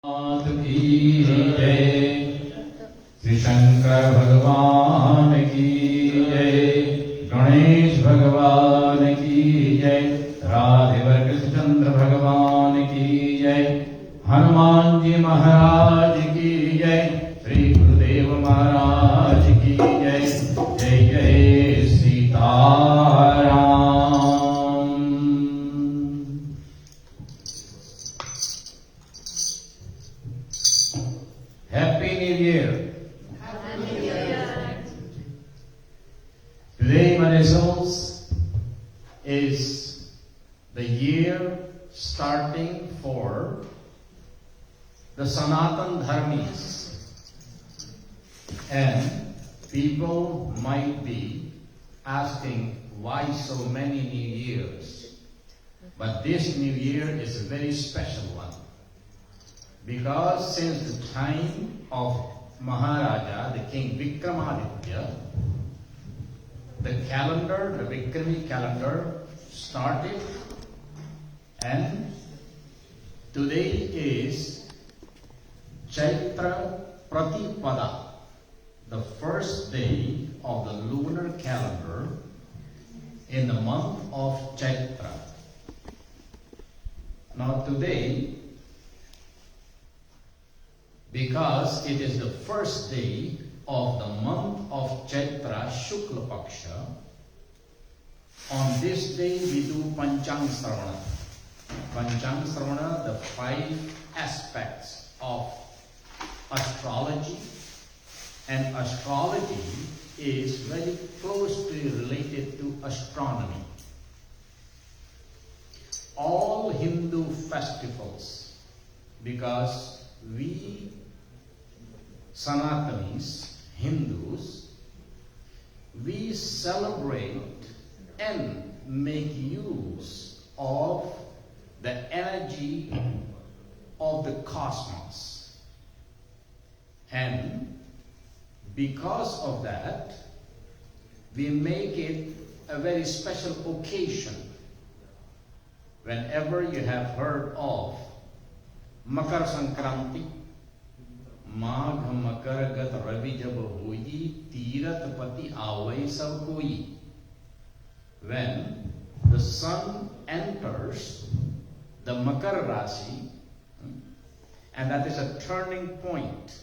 की जय। श्री शंकर भगवान की जय। गणेश भगवान की जय। राधेवर कृष्णचंद्र भगवान की जय। हनुमान जी महाराज की जय। श्री गुरुदेव महाराज की जय। जय जय Sitaram. Happy New Year. Happy New Year. Today, my souls, is the year starting for the Sanatan Dharmis. And people might be asking why so many New Years. But this New Year is a very special one. Because since the time of Maharaja, the King Vikramaditya, the calendar, the Vikrami calendar started, and today is Chaitra Pratipada, the first day of the lunar calendar in the month of Chaitra. Now today, because it is the first day of the month of Chaitra Shukla Paksha, on this day we do Panchang Sravana. Panchang Sravana, the 5 aspects of astrology, and astrology is very closely related to astronomy. All Hindu festivals, because we Sanatanis, Hindus, we celebrate and make use of the energy of the cosmos. And because of that, we make it a very special occasion. Whenever you have heard of Makar Sankranti, माघ मकर गत रवि जब होई तीरथ पति आवै सब कोई. When the sun enters the Makar Rashi, and that is a turning point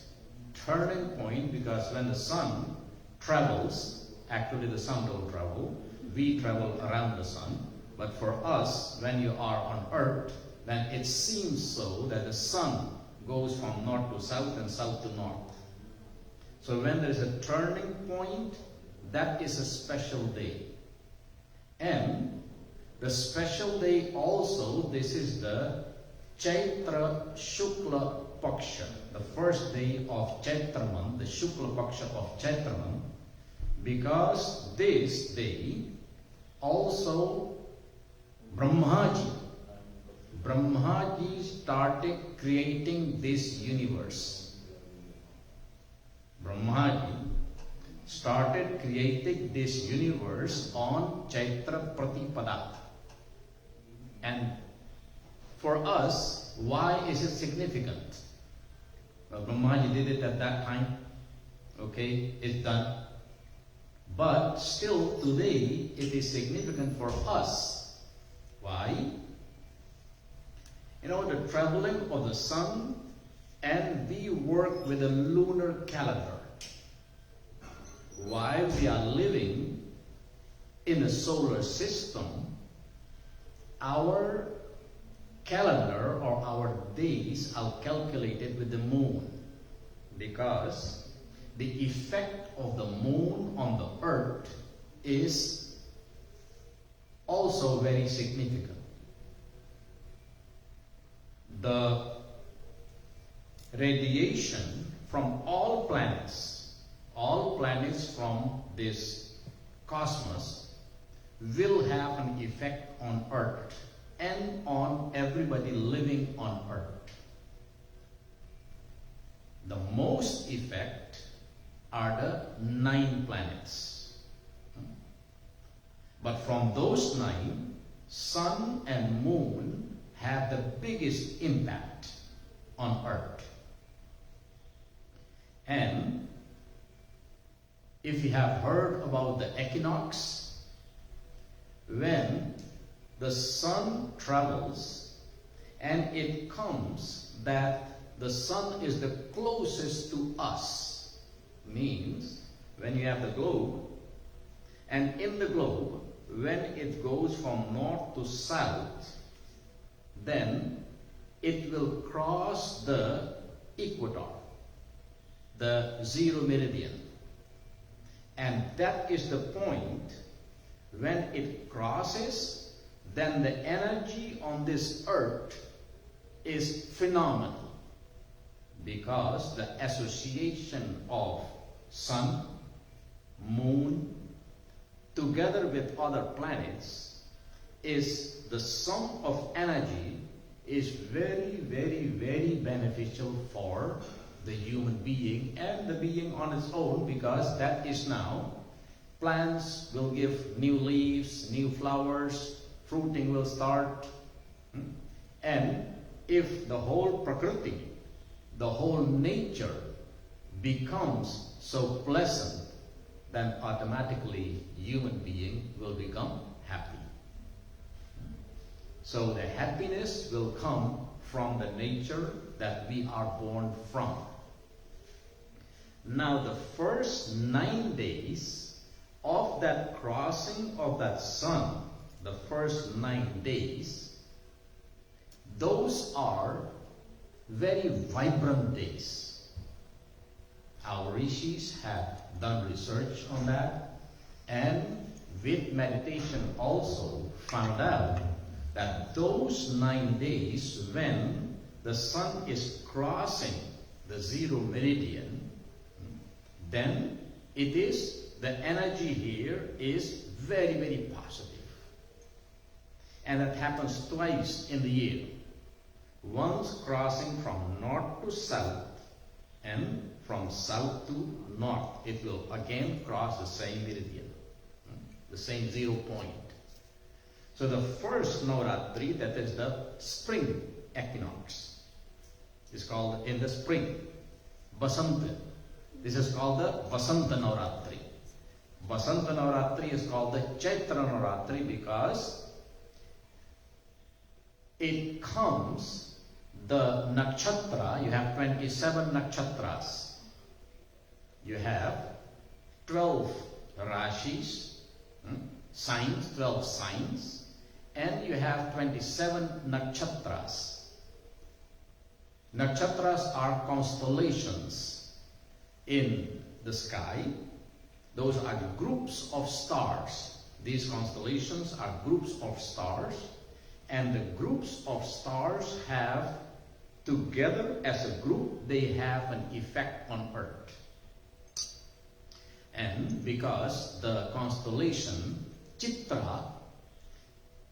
because when the sun travels, actually the sun don't travel, we travel around the sun, but for us, when you are on earth, then it seems so that the sun goes from north to south and south to north. So when there is a turning point, that is a special day. And the special day also, this is the Chaitra Shukla Paksha, the first day of Chaitra month, the Shukla Paksha of Chaitra month, because this day also Brahmaji started creating this universe. Brahmaji started creating this universe on Chaitra Pratipada. And for us, why is it significant? Well, Brahmaji did it at that time. Okay, it's done. But still today, it is significant for us. Why? You know, the traveling of the sun, and we work with a lunar calendar. While we are living in a solar system, our calendar or our days are calculated with the moon, because the effect of the moon on the earth is also very significant. The radiation from all planets from this cosmos will have an effect on earth and on everybody living on earth. The most effect are the 9 planets. But from those 9, sun and moon have the biggest impact. on earth. And if you have heard about the equinox, when the sun travels and it comes that the sun is the closest to us, means when you have the globe, and in the globe, when it goes from north to south, then it will cross the equator, the zero meridian. And that is the point when it crosses, then the energy on this earth is phenomenal, because the association of sun, moon, together with other planets, is the sum of energy is very, very, very beneficial for the human being and the being on its own, because that is now plants will give new leaves, new flowers, fruiting will start. And if the whole Prakriti, the whole nature becomes so pleasant, then automatically human being will become happy. So the happiness will come from the nature that we are born from. Now the first 9 days of that crossing of that sun, the first 9 days, those are very vibrant days. Our rishis have done research on that, and with meditation also found out that those 9 days when the sun is crossing the zero meridian, then it is, the energy here is very, very positive. And that happens twice in the year. Once crossing from north to south, and from south to north, it will again cross the same meridian, the same 0 point. So the first Navratri, that is the spring equinox, is called in the spring, Basanta. This is called the Basanta Navratri. Basanta Navratri is called the Chaitra Navratri because it comes, the nakshatra, you have 27 nakshatras. You have 12 rashis, signs, 12 signs, and you have 27 nakshatras. Nakshatras are constellations in the sky. Those are the groups of stars. These constellations are groups of stars, and the groups of stars have, together as a group, they have an effect on earth. And because the constellation Chitra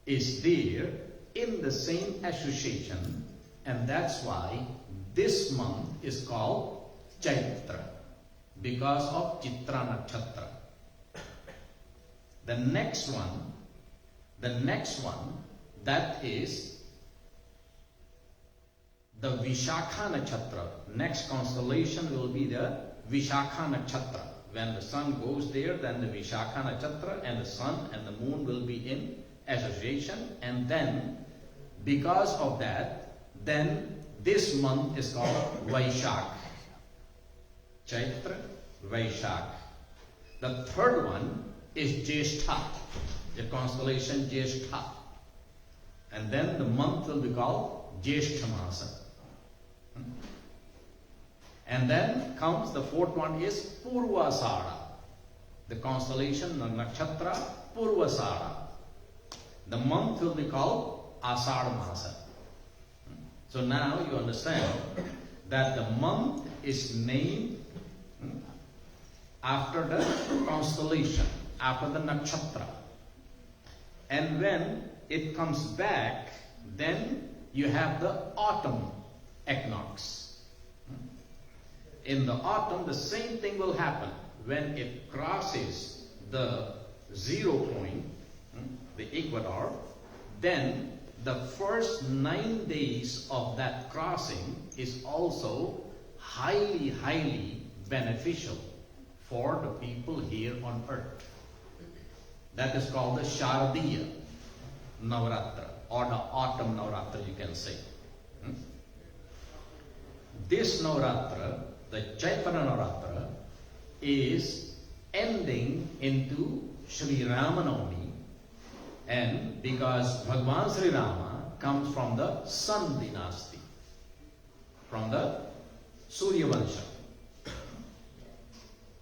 is there in the same association, and that's why this month is called Chaitra, because of Chitra Nakshatra. The next one, that is the Vishakha Nakshatra. Next constellation will be the Vishakha Nakshatra. When the sun goes there, then the Vishakha Nakshatra and the sun and the moon will be in association, and then because of that, then this month is called Vaishakh. Chaitra, Vaishakh. The third one is Jyeshtha, the constellation Jyeshtha. And then the month will be called Jyeshthamasa. And then comes the fourth one is Purvasara, the constellation, the nakshatra Purvasara. The month will be called Asadhamasa. So now you understand that the month is named after the constellation, after the nakshatra. And when it comes back, then you have the autumn equinox. In the autumn, the same thing will happen. When it crosses the 0 point, the equator, then the first 9 days of that crossing is also highly, highly beneficial for the people here on earth. That is called the Shardiya Navratra, or the autumn Navratra, you can say. This Navratra, the Chaitanya Navratra, is ending into Sri Ramanavami, and because Bhagavan Sri Rama comes from the Sun dynasty, from the Surya Vansha.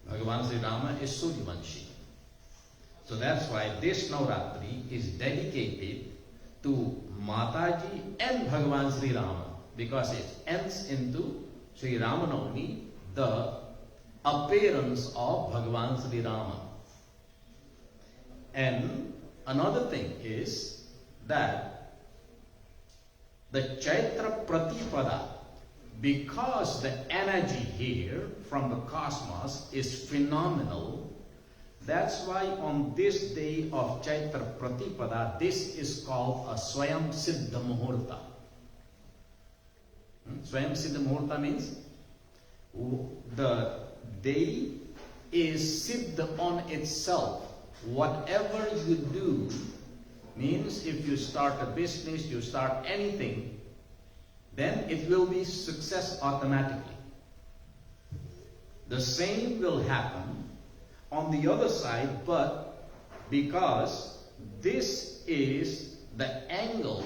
Bhagavan Sri Rama is Surya Vanshi. So that's why this Navratri is dedicated to Mataji and Bhagavan Sri Rama, because it ends into Sri Ramanavami, the appearance of Bhagavan Sri Rama. And another thing is that the Chaitra Pratipada, because the energy here from the cosmos is phenomenal, that's why on this day of Chaitra Pratipada, this is called a Swayam Siddha Muhurta. Swayam Siddha Muhurta means the day is Siddha on itself. Whatever you do, means if you start a business, you start anything, then it will be success automatically. The same will happen on the other side, but because this is the angle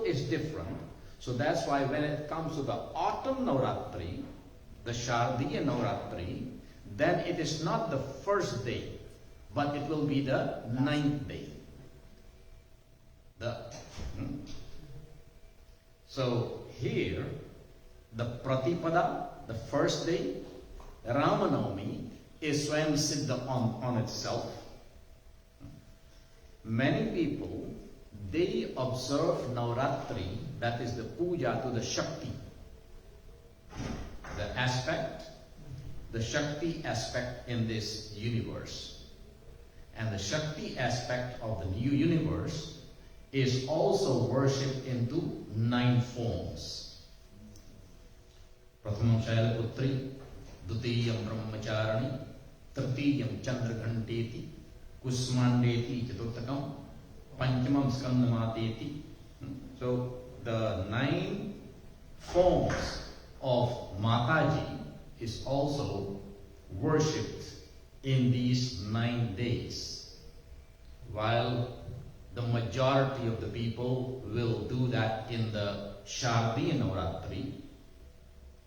is different. So that's why when it comes to the autumn Navratri, the Shardiya Navratri, then it is not the first day, but it will be the 9th day. So here, the Pratipada, the first day, Ramanavami, is Swayam Siddha on itself. Many people, they observe Navratri, that is the puja to the Shakti. The Shakti aspect in this universe. And the Shakti aspect of the new universe is also worshipped into 9 forms. Prathamam Shailaputri, Dutiyam Brahmacharani, Tritiyam Chandraghanteti, Kusmandeti Chaturtakam, Panchamam Skandamateti. So the 9 forms of Mataji is also worshipped in these 9 days, while the majority of the people will do that in the Shardiya Navratri.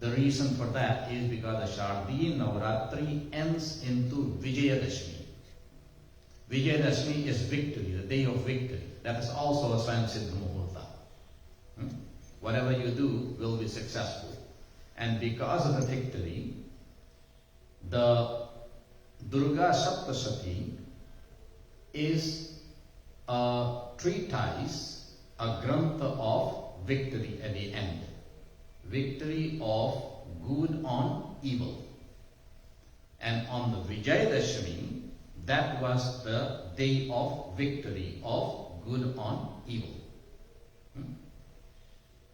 The reason for that is because the Shardiya Navratri ends into Vijayadashmi. Vijayadashmi is victory, the day of victory. That is also a Swayam Siddha Muhurta. Whatever you do will be successful. And because of the victory, the Durga Saptasati is a treatise, a grantha of victory at the end. Victory of good on evil. And on the Vijayadashmi, that was the day of victory of good on evil.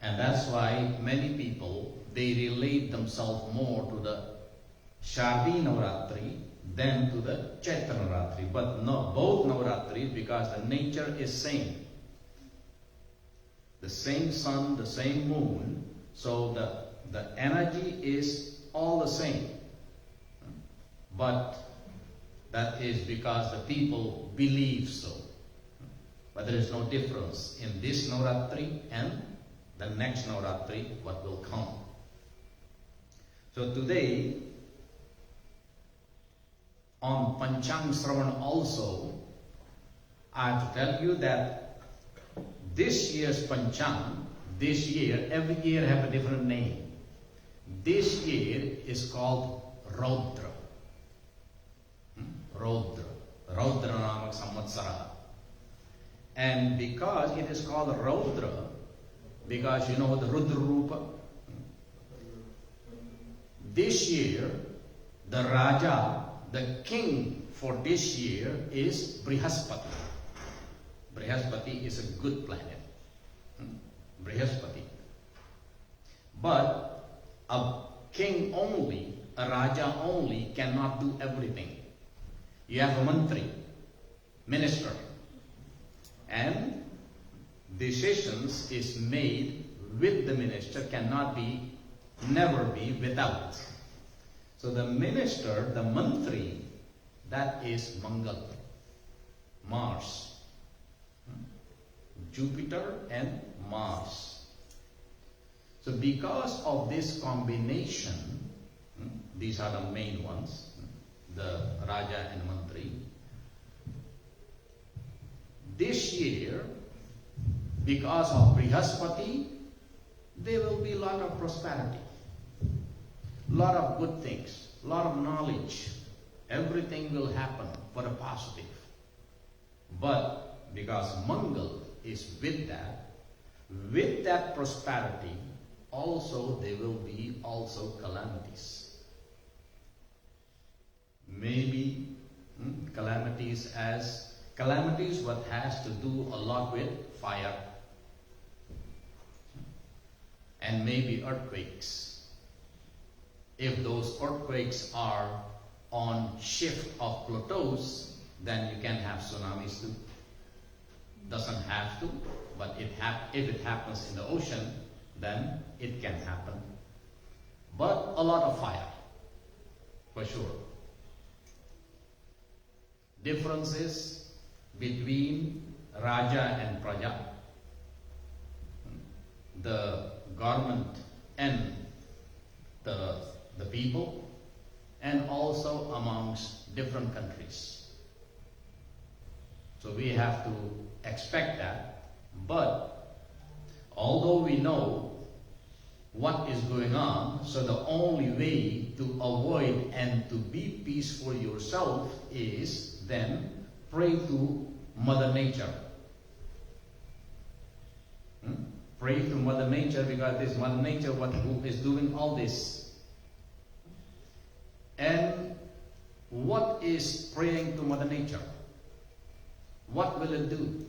And that's why many people, they relate themselves more to the Shardiya Navratri than to the Chaitra Navratri. But no, both Navratris, because the nature is same. The same sun, the same moon, so the energy is all the same. But that is because the people believe so. But there is no difference in this Navratri and the next Navratri, what will come. So today, on Panchang Sravan also, I have to tell you that this year's Panchang, this year, every year have a different name. This year is called Raudra. Raudra Namak Samvatsara. And because it is called Raudra, because you know the Rudra Rupa, this year, the Raja, the king for this year is Brihaspati. Brihaspati is a good planet. Brihaspati. But a king only, a Raja only cannot do everything. You have a mantri, minister, and decisions is made with the minister, cannot be, never be without. So the minister, the mantri, that is Mangal, Mars, Jupiter and Mars. So because of this combination, these are the main ones, the Raja and Mantri. This year, because of Brihaspati, there will be a lot of prosperity, lot of good things, lot of knowledge. Everything will happen for the positive. But because Mangal is with that prosperity, also there will be also calamities. Maybe calamities what has to do a lot with fire, and maybe earthquakes. If those earthquakes are on shift of plateaus, then you can have tsunamis too. Doesn't have to, but if it happens in the ocean, then it can happen. But a lot of fire, for sure. Differences between Raja and Praja, the government and the people, and also amongst different countries. So we have to expect that. But although we know what is going on, so the only way to avoid and to be peaceful yourself is then pray to Mother Nature. Pray to Mother Nature, because this Mother Nature who is doing all this. And what is praying to Mother Nature? What will it do?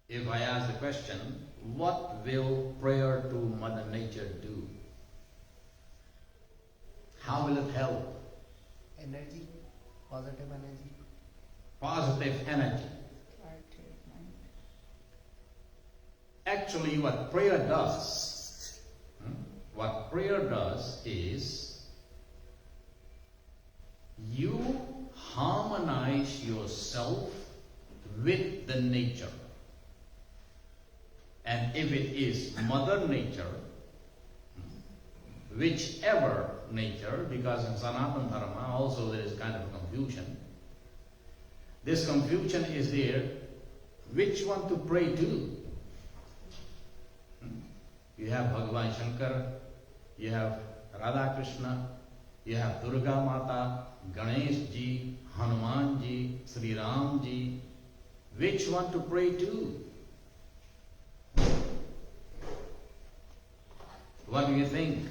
If I ask the question, what will prayer to Mother Nature do? How will it help? Energy, positive energy. Positive energy. Actually, what prayer does is you harmonize yourself with the nature. And if it is Mother Nature, whichever nature, because in Sanatana Dharma also there is kind of confusion. This confusion is there, which one to pray to? You have Bhagavan Shankar, you have Radha Krishna, you have Durga Mata, Ganesh Ji, Hanuman Ji, Sri Ram Ji. Which one to pray to? What do you think?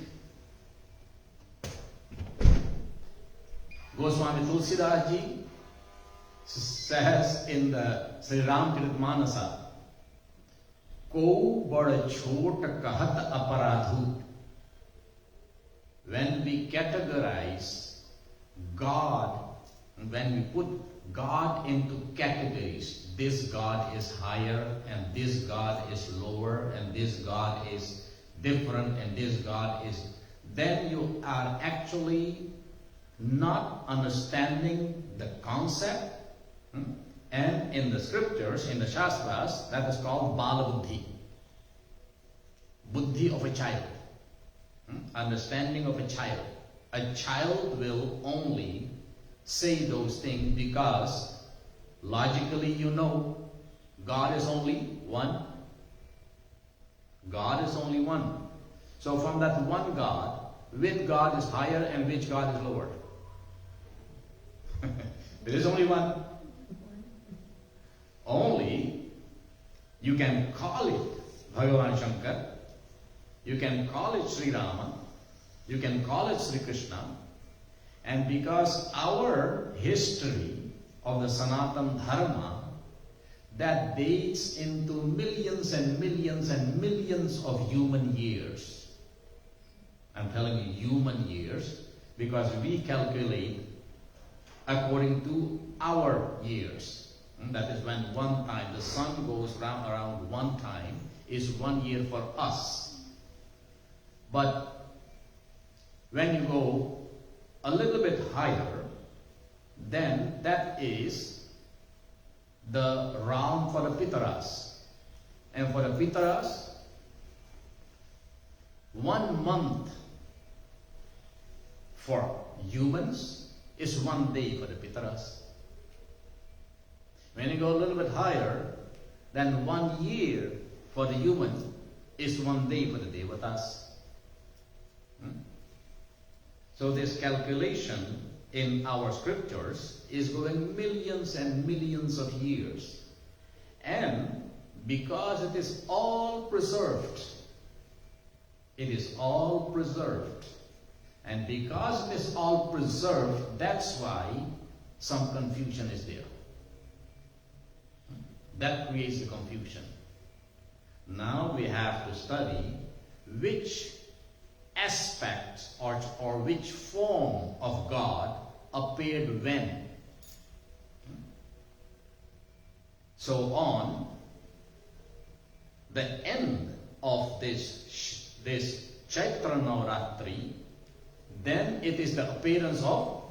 Goswami Tulsidas Ji says in the Sri Ramcharitmanasa, Ko bada chhota kahat aparadhu. When we categorize God, when we put God into categories, this God is higher and this God is lower and this God is different and this God is, then you are actually not understanding the concept. And in the scriptures, in the Shastras, that is called Bala Buddhi. Buddhi of a child. Understanding of a child. A child will only say those things because logically you know God is only one. God is only one. So from that one God, which God is higher and which God is lower? There is only one. Only you can call it Bhagavan Shankar, you can call it Sri Rama, you can call it Sri Krishna, and because our history of the Sanatan Dharma that dates into millions and millions and millions of human years. I'm telling you human years because we calculate according to our years. That is when one time the sun goes round around one time is 1 year for us. But when you go a little bit higher, then that is the round for the Pitaras. And for the Pitaras, 1 month for humans is 1 day for the Pitaras. When you go a little bit higher, then 1 year for the human is 1 day for the Devatas. So this calculation in our scriptures is going millions and millions of years. And because it is all preserved, it is all preserved. And because it is all preserved, that's why some confusion is there. That creates the confusion. Now we have to study which aspect or which form of God appeared when. So on the end of this Chaitra Navratri, then it is the appearance of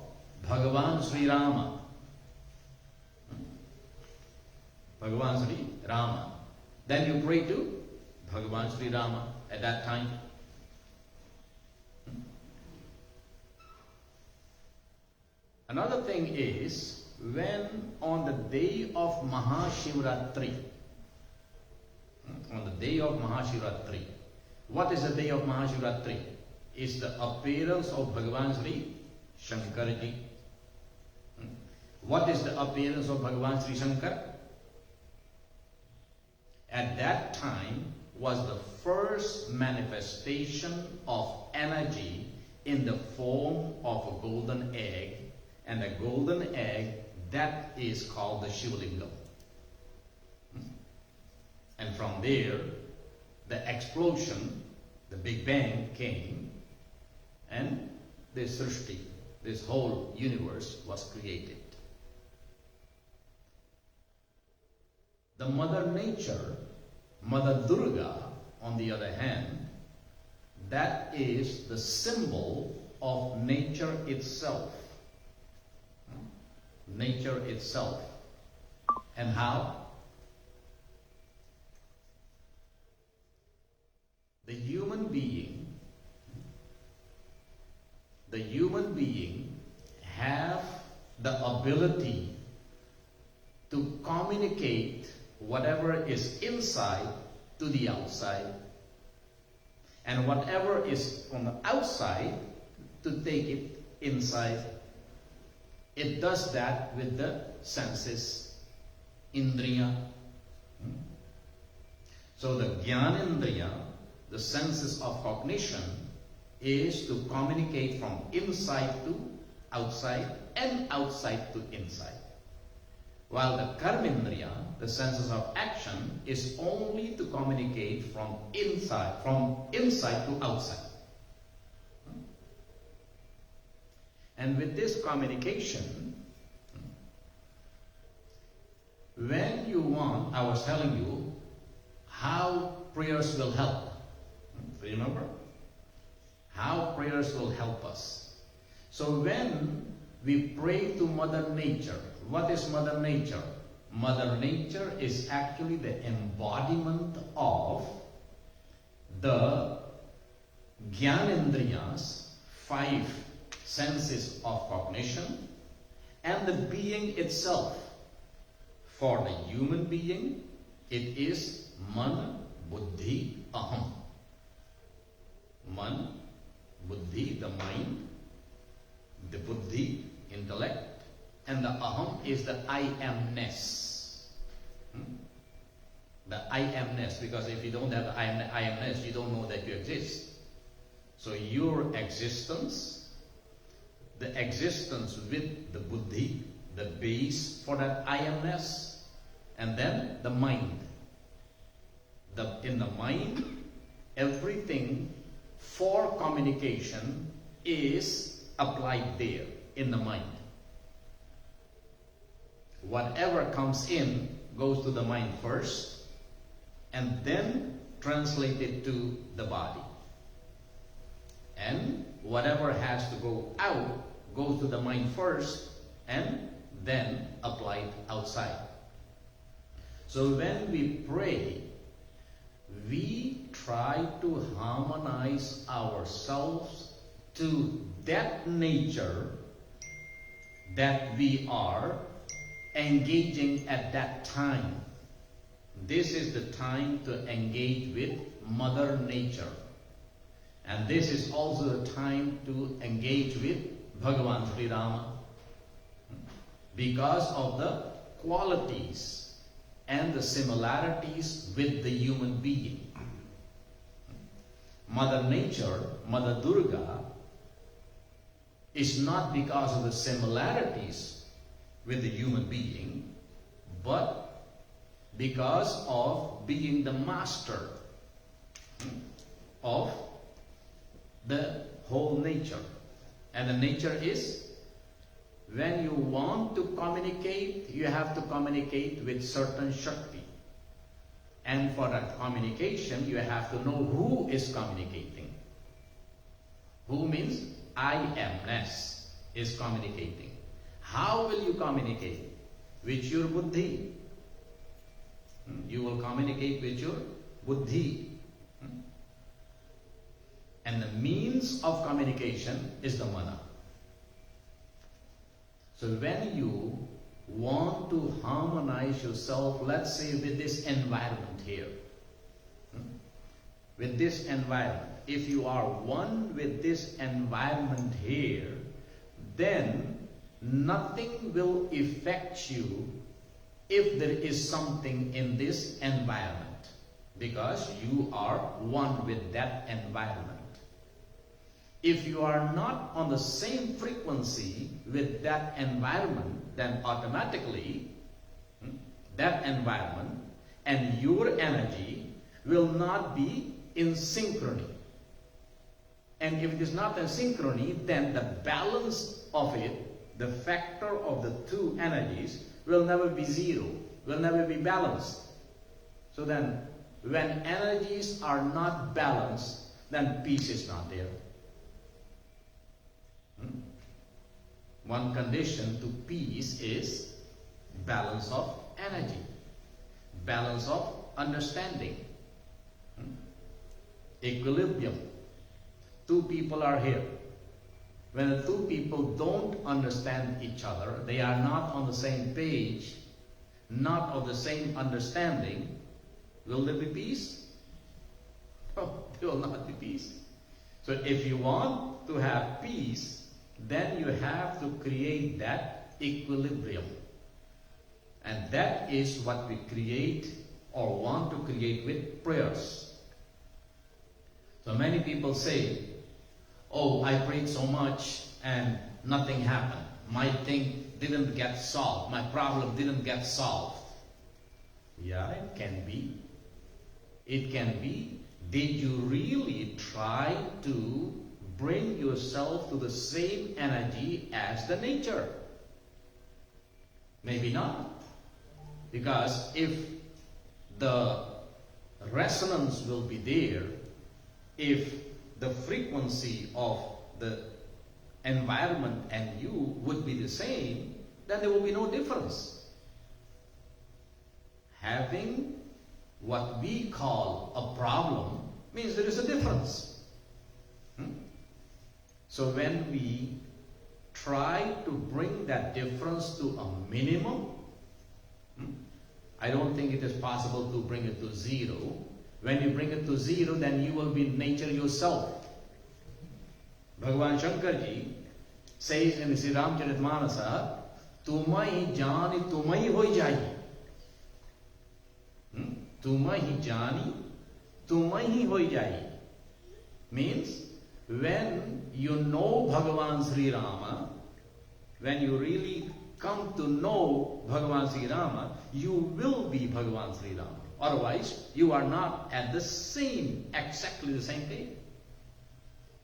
Bhagavan Sri Rama. Bhagavan Sri Rama. Then you pray to Bhagavan Sri Rama at that time. Another thing is, when on the day of Mahashivratri, what is the day of Mahashivratri? Is the appearance of Bhagavan Sri Shankarji. What is the appearance of Bhagavan Sri Shankar? At that time was the first manifestation of energy in the form of a golden egg, and the golden egg, that is called the Shivlingam. And from there, the explosion, the Big Bang came, and this Srishti, this whole universe was created. The Mother Nature, Mother Durga, on the other hand, that is the symbol of nature itself. Nature itself. And how? The human being have the ability to communicate whatever is inside to the outside, and whatever is on the outside to take it inside. It does that with the senses, Indriya. So the Jnanendriya, the senses of cognition, is to communicate from inside to outside and outside to inside. While the Karmendriya, the senses of action, is only to communicate from inside to outside. And with this communication, when you want, I was telling you how prayers will help. Remember? How prayers will help us. So when we pray to Mother Nature, what is Mother Nature? Mother Nature is actually the embodiment of the Jnanendriyas, 5 senses of cognition, and the being itself. For the human being, it is Man, Buddhi, Aham. Man, Buddhi, the mind, the Buddhi, intellect, and the Aham is the I amness. The I amness, because if you don't have the I amness, you don't know that you exist. So your existence, the existence with the Buddhi, the base for that I amness, and then the mind. In the mind, everything for communication is applied there in the mind. Whatever comes in goes to the mind first and then translated to the body. And whatever has to go out goes to the mind first and then applied outside. So when we pray, we try to harmonize ourselves to that nature that we are engaging at that time. This is the time to engage with Mother Nature. And this is also the time to engage with Bhagavan Sri Rama, because of the qualities and the similarities with the human being. Mother Nature, Mother Durga, is not because of the similarities with the human being, but because of being the master of the whole nature. And the nature is, when you want to communicate, you have to communicate with certain Shakti. And for that communication, you have to know who is communicating. Who means I amness is communicating. How will you communicate? With your buddhi. You will communicate with your buddhi. And the means of communication is the mana. So when you want to harmonize yourself, let's say with this environment here, with this environment, if you are one with this environment here, then nothing will affect you if there is something in this environment, because you are one with that environment. If you are not on the same frequency with that environment, then automatically that environment and your energy will not be in synchrony. And if it is not in synchrony, then the balance of it, the factor of the two energies, will never be zero, will never be balanced. So then, when energies are not balanced, then peace is not there. One condition to peace is balance of energy, balance of understanding, equilibrium. Two people are here. When the two people don't understand each other, they are not on the same page, not of the same understanding, will there be peace? No, there will not be peace. So if you want to have peace, then you have to create that equilibrium. And that is what we create or want to create with prayers. So many people say, oh, I prayed so much and nothing happened. My thing didn't get solved. My problem didn't get solved. Yeah, it can be. It can be. Did you really try to bring yourself to the same energy as the nature? Maybe not. Because if the resonance will be there, if the frequency of the environment and you would be the same, then there will be no difference. Having what we call a problem means there is a difference. So when we try to bring that difference to a minimum, I don't think it is possible to bring it to zero. When you bring it to zero, then you will be nature yourself. Bhagavan Shankarji says in Sri Ramcharitmanasa, Tumai jani tumai hoi jai. Tumai jani tumai hoi jai. Means, when you know Bhagavan Sri Rama, when you really come to know Bhagavan Sri Rama, you will be Bhagavan Sri Rama. Otherwise, you are not at exactly the same page.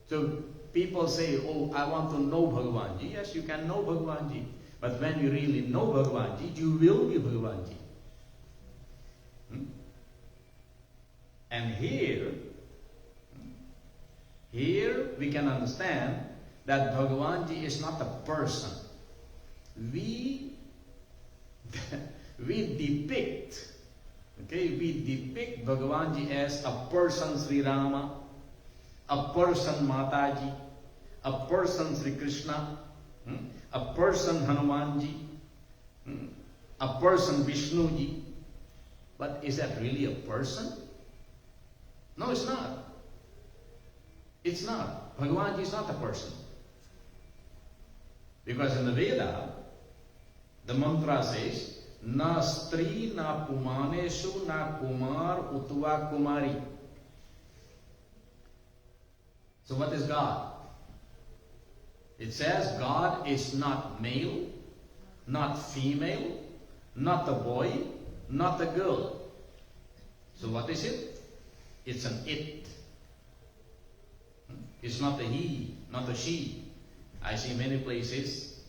So people say, oh, I want to know Bhagavanji. Yes, you can know Bhagavanji. But when you really know Bhagavanji, you will be Bhagavanji. And here we can understand that Bhagavanji is not a person. We depict Bhagavanji as a person Sri Rama, a person Mataji, a person Sri Krishna, a person Hanumanji, a person Vishnuji. But is that really a person? No, it's not. It's not. Bhagavanji is not a person. Because in the Veda, the mantra says, na stri, na pumaneshu, na kumar, utva kumari. So what is God? It says God is not male, not female, not a boy, not a girl. So what is it? It's an it. It's not a he, not a she. I see many places,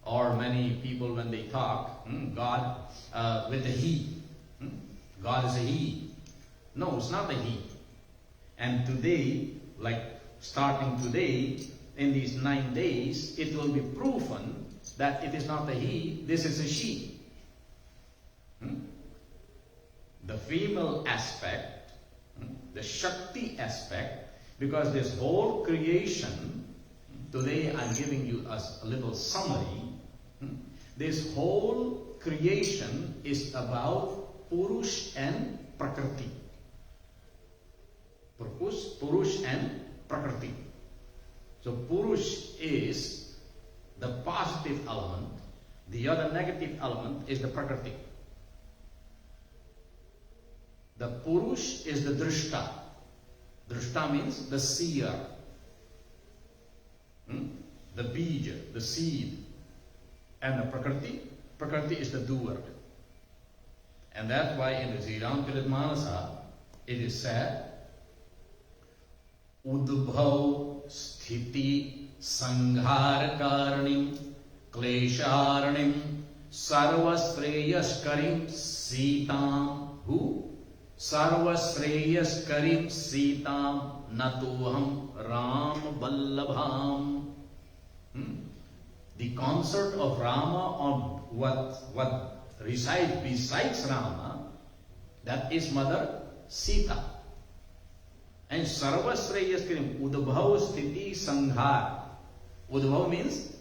or many people when they talk, God with a he. God is a he. No, it's not a he. And today, like starting today, in these 9 days, it will be proven that it is not a he, this is a she. The female aspect, the Shakti aspect, because this whole creation, today I'm giving you a little summary. This whole creation is about Purush and Prakriti. Purush and Prakriti. So Purush is the positive element, the other negative element is the Prakriti. The Purush is the Drishta. Drishta means the seer, the bija, the seed. And the Prakriti is the doer. And that's why in the Sri Ramcharitmanasa it is said, Udbhav Sthiti Sanghar Karnim Klesharnim Sarvasreyaskarim Sitam. Who? Sarvasreyaskarim Sitam Natuham Ram Vallabham. The consort of Rama on what resides besides Rama, that is Mother Sita. And Sarvasreyaskarim, Udbhav Sthiti Sanghar. Udbhav means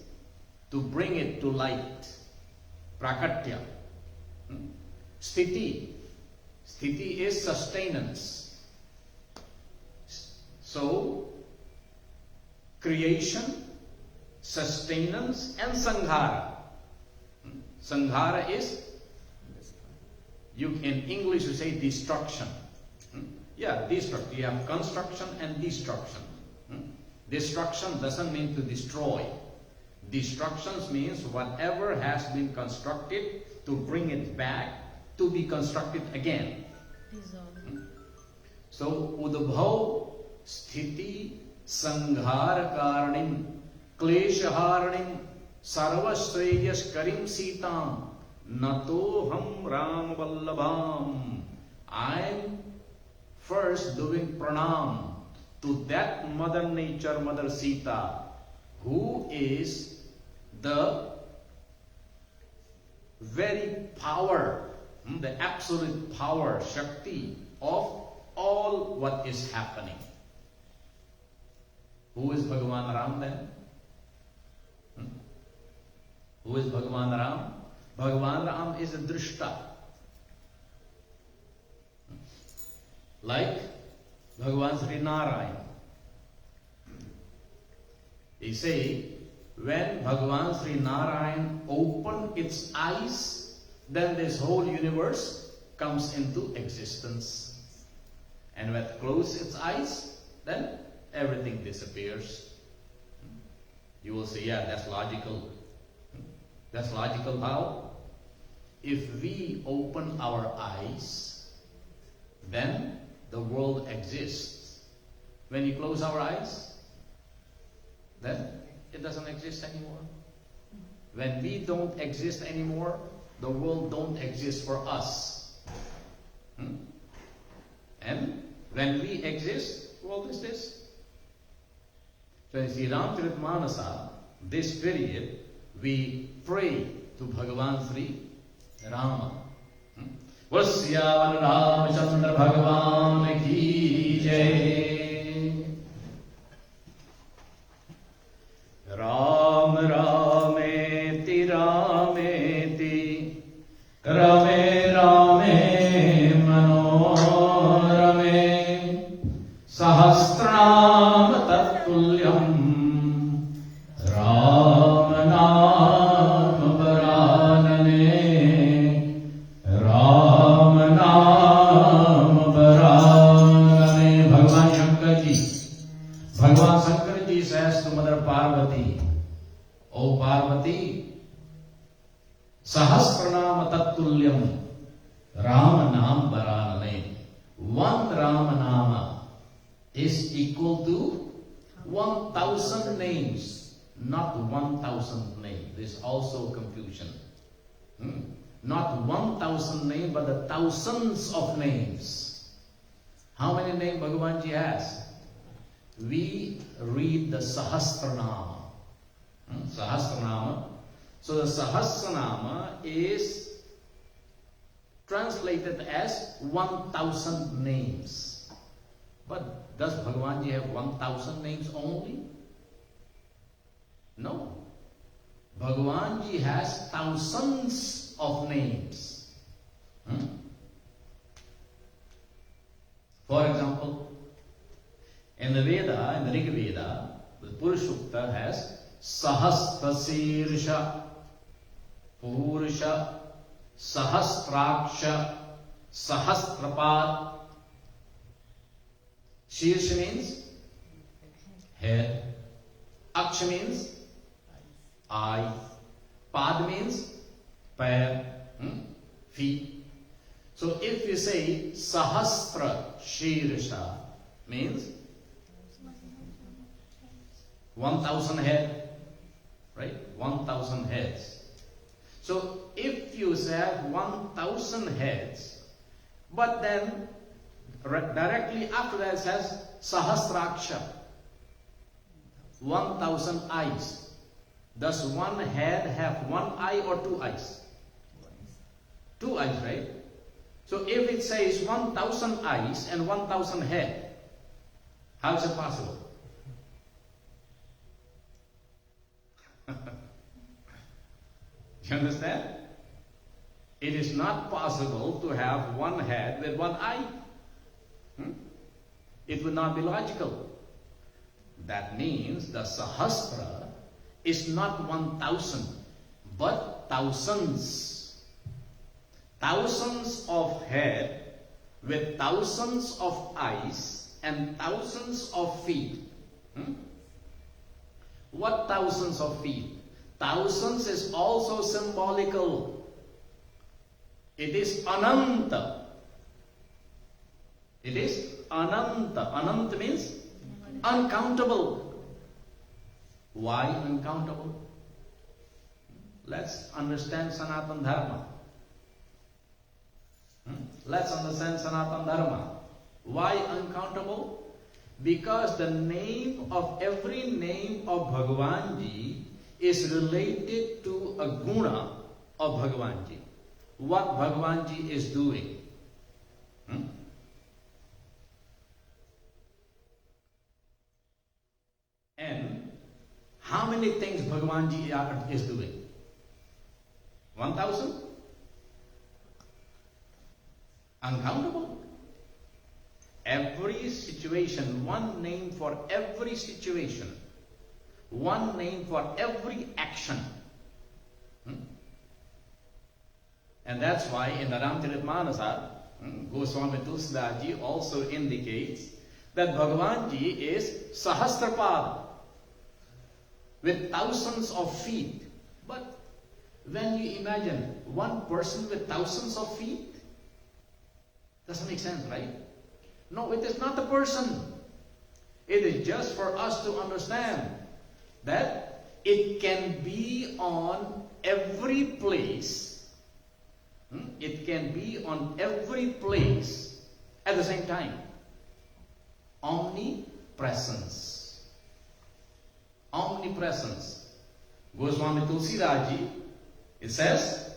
to bring it to light. Prakatya. Sthiti. Sthiti is sustenance. So, creation, sustenance and sanghara. Sanghara is, in English you say destruction. Yeah, destruction. You have construction and destruction. Destruction doesn't mean to destroy. Destruction means whatever has been constructed, to bring it back to be constructed again. So, Udbhav Sthiti Sanghara Karnim Kleshaharnim Sarvasreyaskarim Sitam Natoham Ram Vallabham. I am first doing pranam to that Mother Nature, Mother Sita, who is the very power, the absolute power, Shakti of all what is happening. Who is Bhagavan Ram then? Who is Bhagavan Ram? Bhagavan Ram is a Drishta. Like Bhagavan Sri Narayan. They say, when Bhagavan Sri Narayan opened its eyes, then this whole universe comes into existence. And when it closes its eyes, then everything disappears. You will say, yeah, that's logical. That's logical how? If we open our eyes, then the world exists. When we close our eyes, then it doesn't exist anymore. When we don't exist anymore, the world don't exist for us. And when we exist, world is this. So in Sri Ramcharitmanasa, this period, we pray to Bhagavan Sri Rama. Vasyavan Ramachandra Bhagavan ki jai. Ram Rameti Rameti Rame Rame Manorame Sahasranam Tattulyam Ram Nam Varanane Ram Nam Varanane. Bhagavan Shankar ji, Bhagavan Shankar ji says to Mother Parvati, O Parvati, Sahasranam Tattulyam Rama Nam Varanane. One Rama Nama is equal to 1,000 names, not 1,000 names. There is also confusion. Not 1,000 names, but the thousands of names. How many names Bhagavan ji has? We read the Sahasranama. Sahasranama. So the Sahasranama is translated as 1,000 names. But does Bhagavan ji have 1,000 names only? No. Bhagavan ji has thousands of names. For example, in the Veda, in the Rig Veda, the Purushukta has Sahasrasirsha, Purusha, Sahasraksha, Sahasrapad. Shirsha means head. Aksha means eye. Pad means pair, feet. So if you say Sahasra Shirsha means 1,000 head, right? 1,000 heads. So if you have 1,000 heads, but then directly after that it says Sahasraksha, 1,000 eyes. Does one head have one eye or two eyes? Two eyes, right? So if it says 1,000 eyes and 1,000 head, how is it possible? You understand? It is not possible to have one head with one eye. It would not be logical. That means the Sahasra is not 1,000, but thousands. Thousands of head with thousands of eyes and thousands of feet. What thousands of feet? Thousands is also symbolical. It is Ananta. It is Ananta. Ananta means uncountable. Why uncountable? Let's understand Sanatana Dharma. Let's understand Sanatana Dharma. Why uncountable? Because the name of every name of Bhagavan Ji is related to a guna of Bhagavan Ji. What Bhagavan Ji is doing. And how many things Bhagavan Ji is doing? 1,000? Uncountable. Every situation, one name for every situation, one name for every action. And that's why in the Ramcharitmanasa, Goswami Tulsidas Ji also indicates that Bhagavan Ji is Sahasrapada with thousands of feet. But When you imagine one person with thousands of feet, doesn't make sense, right? No, it is not a person. It is just for us to understand that it can be on every place. It can be on every place at the same time. Omnipresence. Omnipresence. Goswami Tulsidas Ji, it says,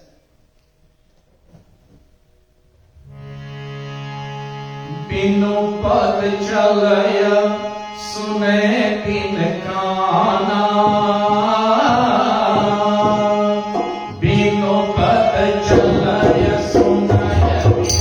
बिनु पद चलय सुने बिन काना बिनु पद चलय सुनय बिन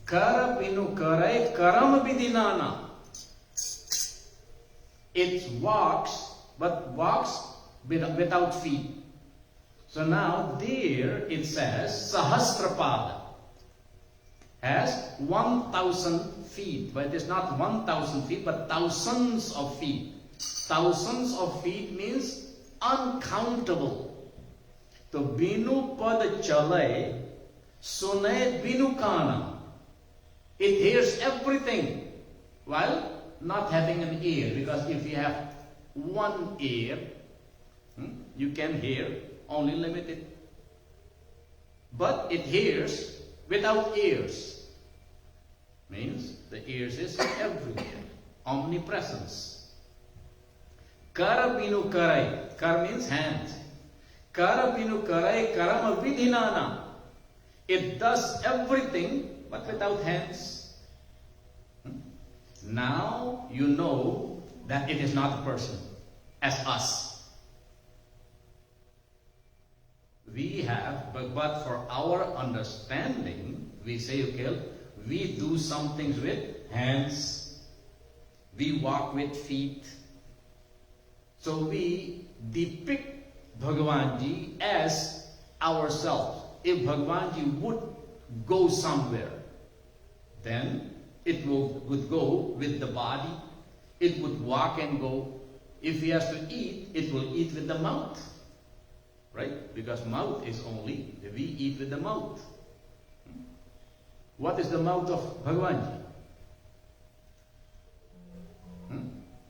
Kara binu karai karam vidinana. It walks, but walks without feet. So now there it says Sahasrapada has 1,000 feet, but it is not 1,000 feet, but thousands of feet. Thousands of feet means uncountable. So binu pad chalai sune binu kana. It hears everything while not having an ear, because if you have one ear, you can hear only limited. But it hears without ears. Means the ears is everywhere. Omnipresence. Kara binu karai. Kar means hand. Kara binu karai karama vidhinana. It does everything but without hands. Now you know that it is not a person as us. We have, but for our understanding, we say, okay, we do some things with hands, we walk with feet. So we depict Bhagavanji as ourselves. If Bhagavanji would go somewhere, then it would go with the body, it would walk and go. If he has to eat, it will eat with the mouth. Right? Because mouth is only, we eat with the mouth. What is the mouth of Bhagavanji?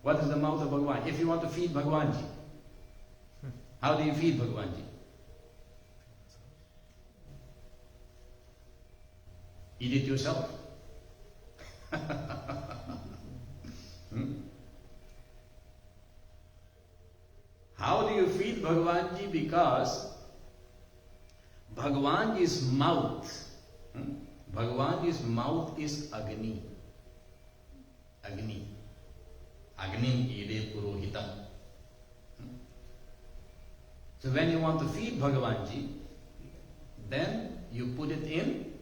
What is the mouth of Bhagavan? If you want to feed Bhagavanji, how do you feed Bhagavanji? Eat it yourself. How do you feed Bhagavanji? Because Bhagavanji's mouth, Bhagavanji's mouth is Agni. Agni. Agnim ide purohitam. So when you want to feed Bhagavanji, then you put it in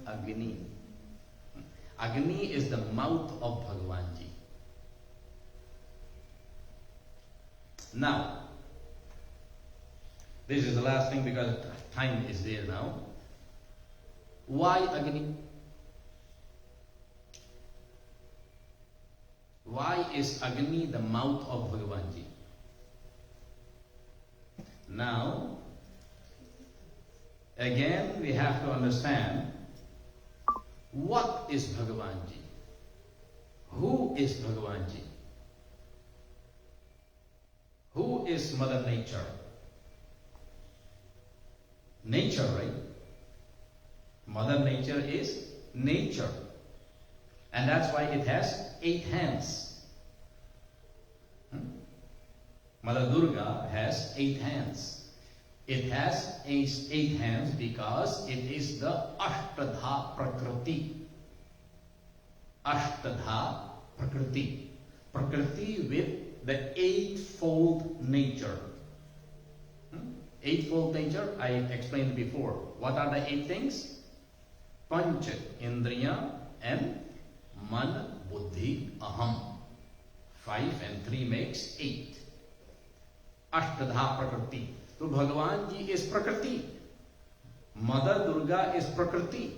Agni. Agni is the mouth of Bhagavanji. Now, this is the last thing because time is there now. Why Agni? Why is Agni the mouth of Bhagavanji? Now, again we have to understand what is Bhagavanji. Who is Bhagavan Ji? Who is Mother Nature? Nature, right? Mother Nature is nature. And that's why it has 8 hands. Mother Durga has 8 hands. It has 8 hands because it is the Ashtadha Prakriti. Ashtadha Prakriti. Prakriti with the 8-fold nature. 8-fold nature, I explained before. What are the 8 things? Panch Indriya and Man, Buddhi, Aham. 5 and 3 makes 8. Ashtadha Prakriti. So Bhagavan Ji is Prakriti. Mother Durga is Prakriti.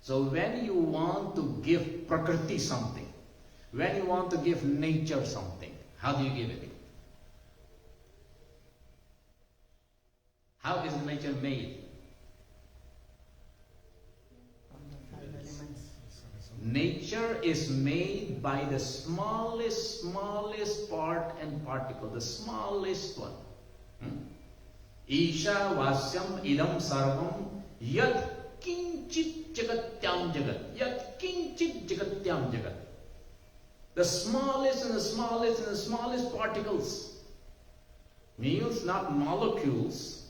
So when you want to give Prakriti something, when you want to give nature something, how do you give it? How is nature made? Nature is made by the smallest part and particle, the smallest one. Isha vasyam idam sarvam yat kinchit jagatyam jagat. Yat kinchit jagatyam jagat. The smallest and the smallest and the smallest particles. Means not molecules,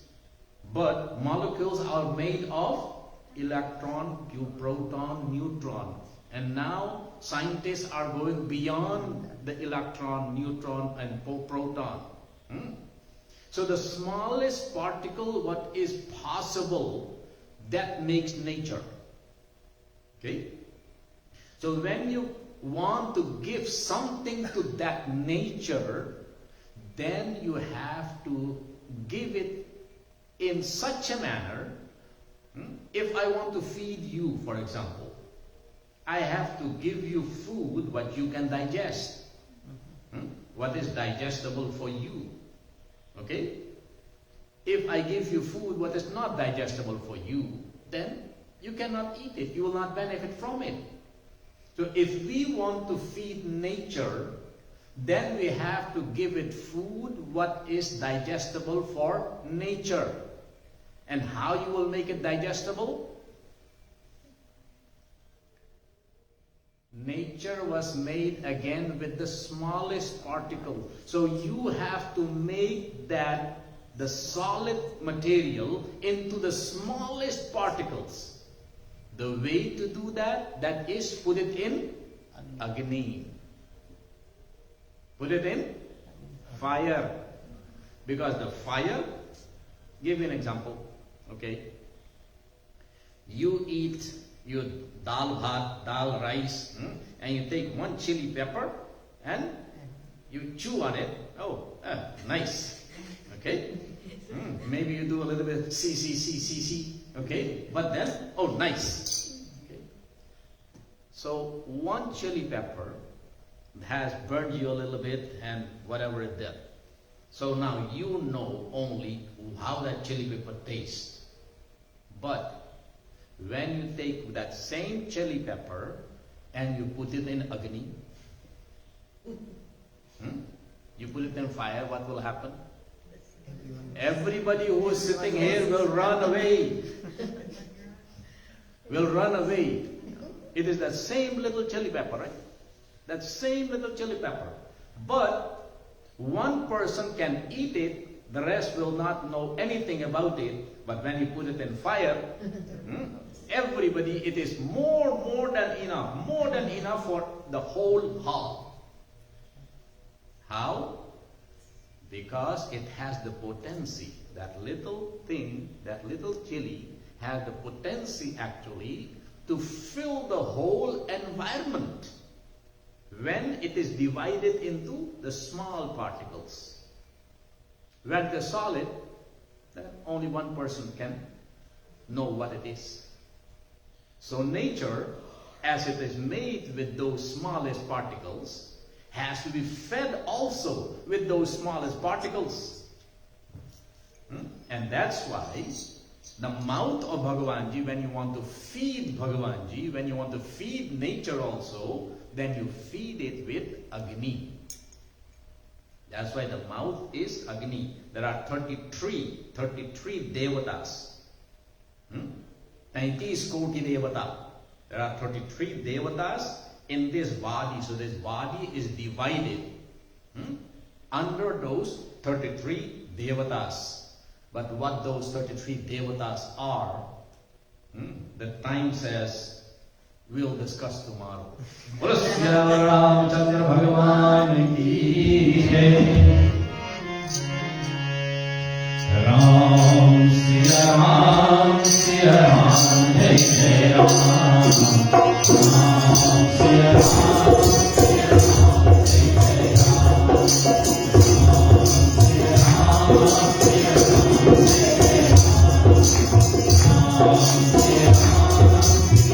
but molecules are made of electron, proton, neutron. And now scientists are going beyond the electron, neutron and proton. So the smallest particle, what is possible, that makes nature. Okay? So when you want to give something to that nature, then you have to give it in such a manner. If I want to feed you, for example, I have to give you food what you can digest. What is digestible for you. Okay? If I give you food what is not digestible for you, then you cannot eat it. You will not benefit from it. So if we want to feed nature, then we have to give it food what is digestible for nature. And how you will make it digestible? Nature was made again with the smallest particle. So you have to make that the solid material into the smallest particles. The way to do that, that is put it in Agni. Put it in fire. Because the fire, give you an example, okay? You eat your dal bhat, dal rice, and you take 1 chili pepper and you chew on it. Oh, nice. Okay? Maybe you do a little bit C, okay? But then, oh, nice. Okay? So 1 chili pepper has burned you a little bit and whatever it did. So now you know only how that chili pepper tastes. But when you take that same chili pepper and you put it in Agni, you put it in fire, what will happen? Everybody who is sitting here will run away. Will run away. It is that same little chili pepper, right? That same little chili pepper. But one person can eat it, the rest will not know anything about it. But when you put it in fire, everybody, it is more than enough for the whole hall. How? Because it has the potency. That little thing, that little chili has the potency actually to fill the whole environment when it is divided into the small particles. When it is solid, then only one person can know what it is. So nature, as it is made with those smallest particles, has to be fed also with those smallest particles. And that's why The mouth of Bhagavanji, when you want to feed Bhagavanji, when you want to feed nature also, then you feed it with Agni. That's why the mouth is Agni. There are 33 devatas. 30 koti devata. There are 33 devatas in this body. So this body is divided under those 33 devatas. But what those 33 devatas are, the time says, we'll discuss tomorrow. Bolo Sri Ramchandra Bhagavan ki jai. Ram Siya Ram Siya Ram Jai Jai Ram. Ram Siya Ram Siya Ram Jai Jai Ram. Ram Siya Ram Siya Ram Jai Jai Ram. Ram Siya Ram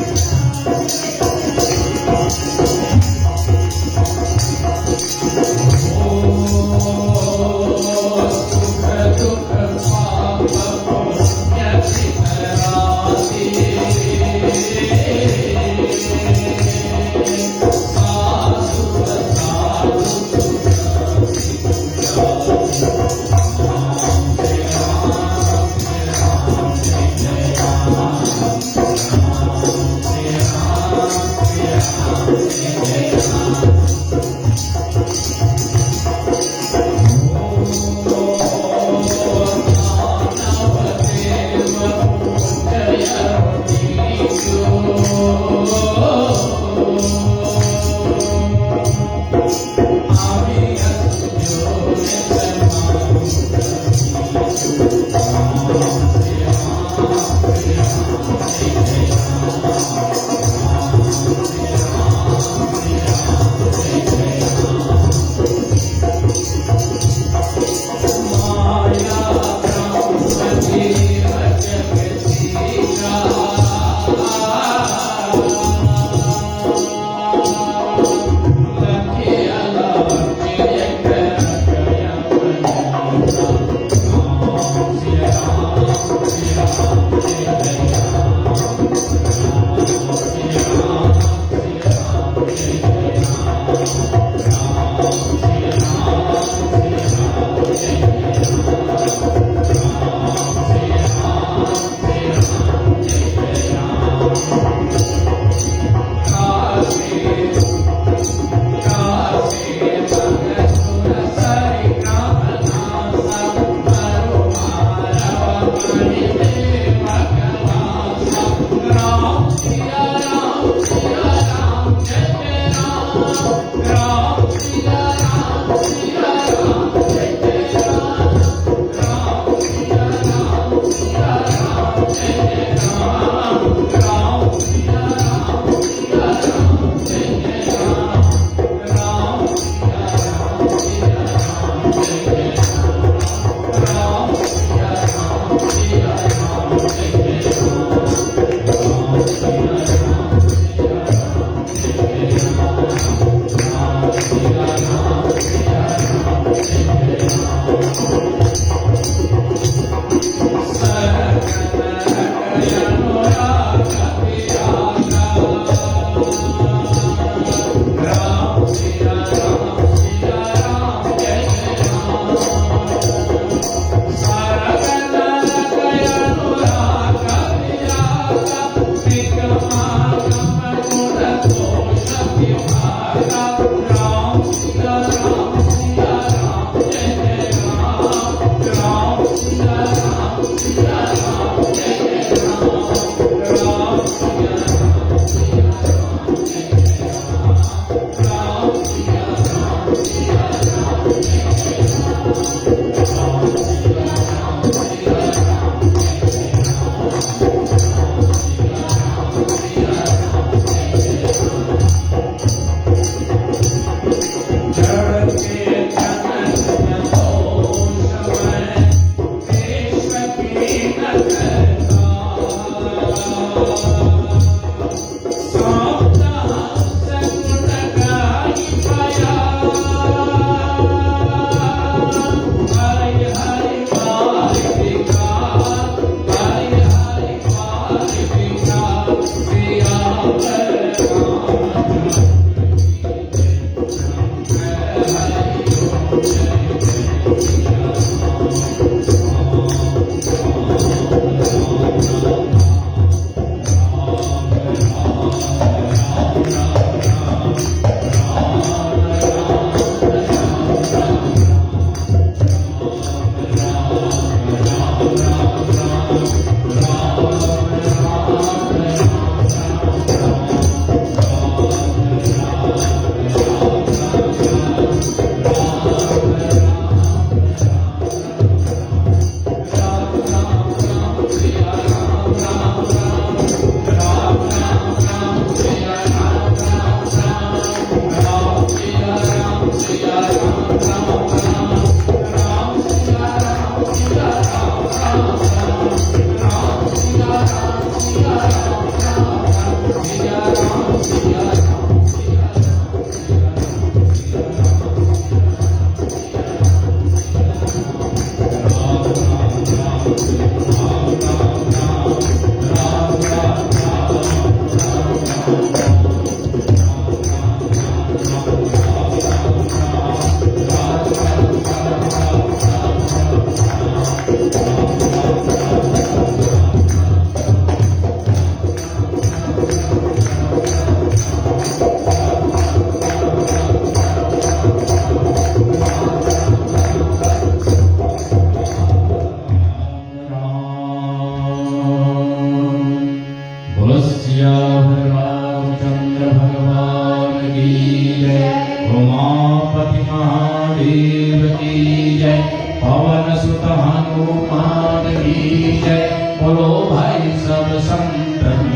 बोलो भाई सब संतन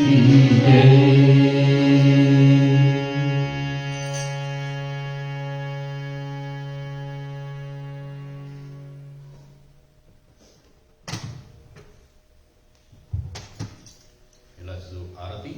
की जय। आरती